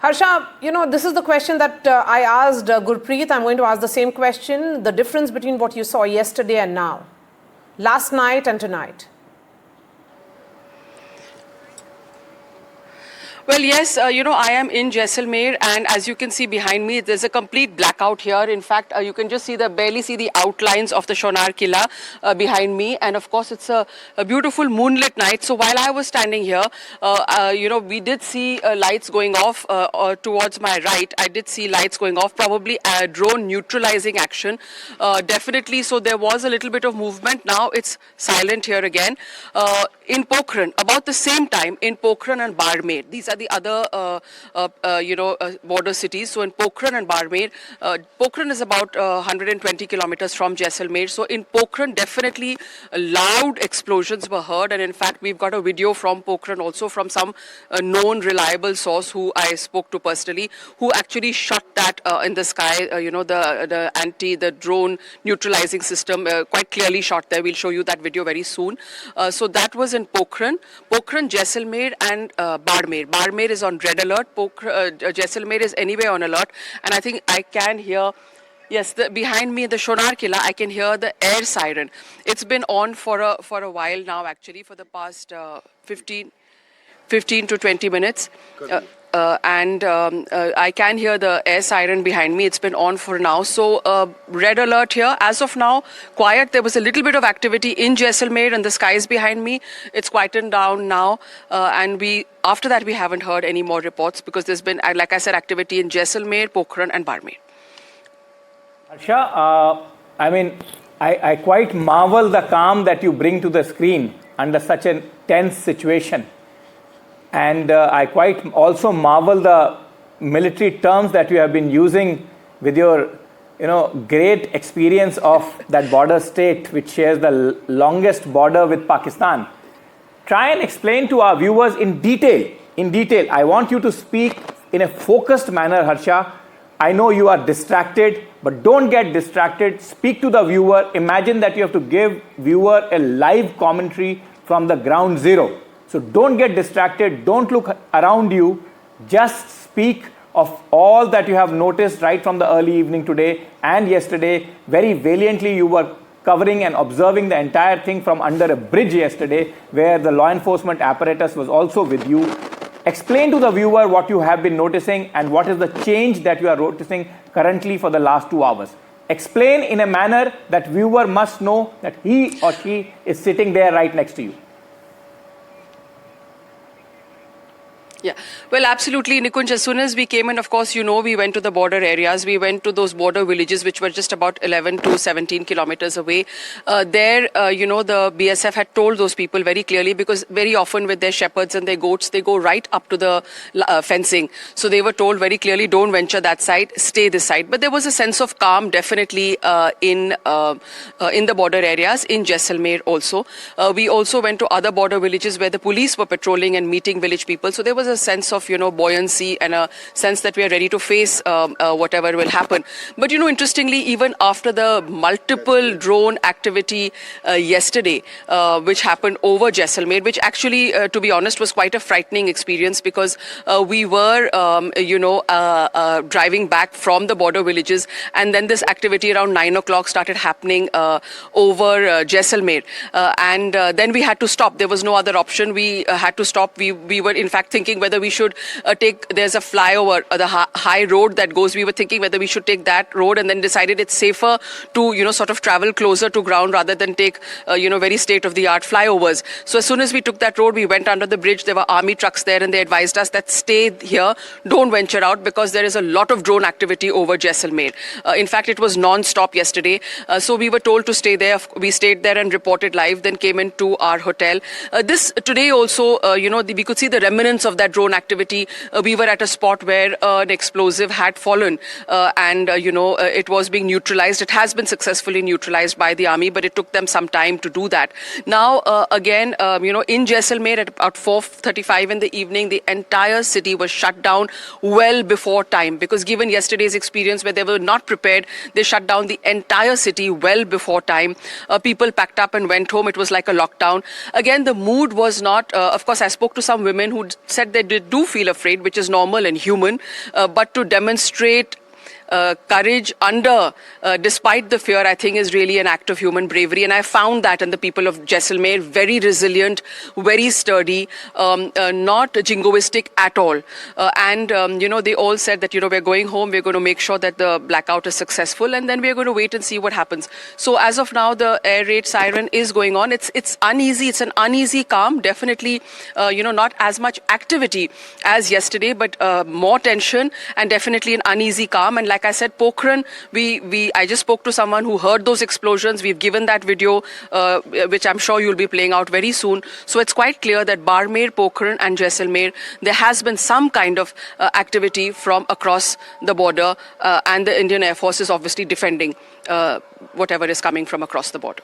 Harsha, this is the question that I asked Gurpreet. I'm going to ask the same question. The difference between what you saw yesterday and now, last night and tonight. Well, yes, I am in Jaisalmer, and as you can see behind me, there's a complete blackout here. In fact, you can just barely see the outlines of the Shonar Killa behind me. And of course, it's a beautiful moonlit night. So while I was standing here, we did see lights going off towards my right. I did see lights going off, probably a drone neutralizing action. Definitely, so there was a little bit of movement. Now it's silent here again. In Pokhran, about the same time, in Pokhran and Barmer, these are the other, border cities. So in Pokhran and Barmer, Pokhran is about 120 kilometers from Jaisalmer. So in Pokhran, definitely loud explosions were heard. And in fact, we've got a video from Pokhran also from some known reliable source who I spoke to personally, who actually shot that in the sky, the drone neutralizing system quite clearly shot there. We'll show you that video very soon. So that was in Pokhran, Jaisalmer and Barmer. Barmer is on red alert. Jaisalmer is anyway on alert. And I think I can hear, yes, behind me, the Shonar Killa, I can hear the air siren. It's been on for a while now, actually, for the past 15 to 20 minutes. I can hear the air siren behind me. It's been on for now. So red alert here. As of now, quiet. There was a little bit of activity in Jaisalmer and the skies behind me. It's quietened down now. After that, we haven't heard any more reports because there's been, like I said, activity in Jaisalmer, Pokhran and Barmer. Harsha, I quite marvel the calm that you bring to the screen under such a tense situation. And I quite also marvel the military terms that you have been using with your, great experience of that border state which shares the longest border with Pakistan. Try and explain to our viewers in detail. I want you to speak in a focused manner, Harsha. I know you are distracted, but don't get distracted. Speak to the viewer. Imagine that you have to give viewer a live commentary from the ground zero. So don't get distracted, don't look around you, just speak of all that you have noticed right from the early evening today and yesterday. Very valiantly you were covering and observing the entire thing from under a bridge yesterday where the law enforcement apparatus was also with you. Explain to the viewer what you have been noticing and what is the change that you are noticing currently for the last 2 hours. Explain in a manner that viewer must know that he or she is sitting there right next to you. Yeah, well, absolutely, Nikunj. As soon as we came in, of course, we went to the border areas. We went to those border villages, which were just about 11 to 17 kilometers away. There, the BSF had told those people very clearly, because very often with their shepherds and their goats, they go right up to the fencing. So they were told very clearly, don't venture that side, stay this side. But there was a sense of calm, definitely, in the border areas, in Jaisalmer also. We also went to other border villages where the police were patrolling and meeting village people. So there was a sense of, buoyancy and a sense that we are ready to face whatever will happen. But, interestingly, even after the multiple drone activity yesterday, which happened over Jaisalmer, which actually, to be honest, was quite a frightening experience because we were, driving back from the border villages, and then this activity around 9 o'clock started happening over Jaisalmer. And then we had to stop. There was no other option. We had to stop. We were, in fact, thinking whether we should there's a flyover, the high road that goes. We were thinking whether we should take that road, and then decided it's safer to, sort of travel closer to ground rather than take, very state-of-the-art flyovers. So as soon as we took that road, we went under the bridge. There were army trucks there, and they advised us that stay here, don't venture out, because there is a lot of drone activity over Jaisalmer. In fact, it was non-stop yesterday. So we were told to stay there. We stayed there and reported live, then came into our hotel. Today also, we could see the remnants of that drone activity. We were at a spot where an explosive had fallen and it was being neutralized. It has been successfully neutralized by the army, but it took them some time to do that. Now, again, in Jaisalmer at about 4:35 in the evening, the entire city was shut down well before time, because given yesterday's experience where they were not prepared, they shut down the entire city well before time. People packed up and went home. It was like a lockdown. Again, the mood was not, of course, I spoke to some women who said they do feel afraid, which is normal and human, but to demonstrate courage despite the fear, I think is really an act of human bravery. And I found that in the people of Jaisalmer, very resilient, very sturdy, not jingoistic at all. They all said that, we're going home, we're going to make sure that the blackout is successful, and then we're going to wait and see what happens. So as of now, the air raid siren is going on. It's uneasy. It's an uneasy calm. Definitely, not as much activity as yesterday, but more tension and definitely an uneasy calm. And like I said, Pokhran, I just spoke to someone who heard those explosions. We've given that video, which I'm sure you'll be playing out very soon. So it's quite clear that Barmer, Pokhran and Jaisalmer, there has been some kind of activity from across the border, and the Indian Air Force is obviously defending whatever is coming from across the border.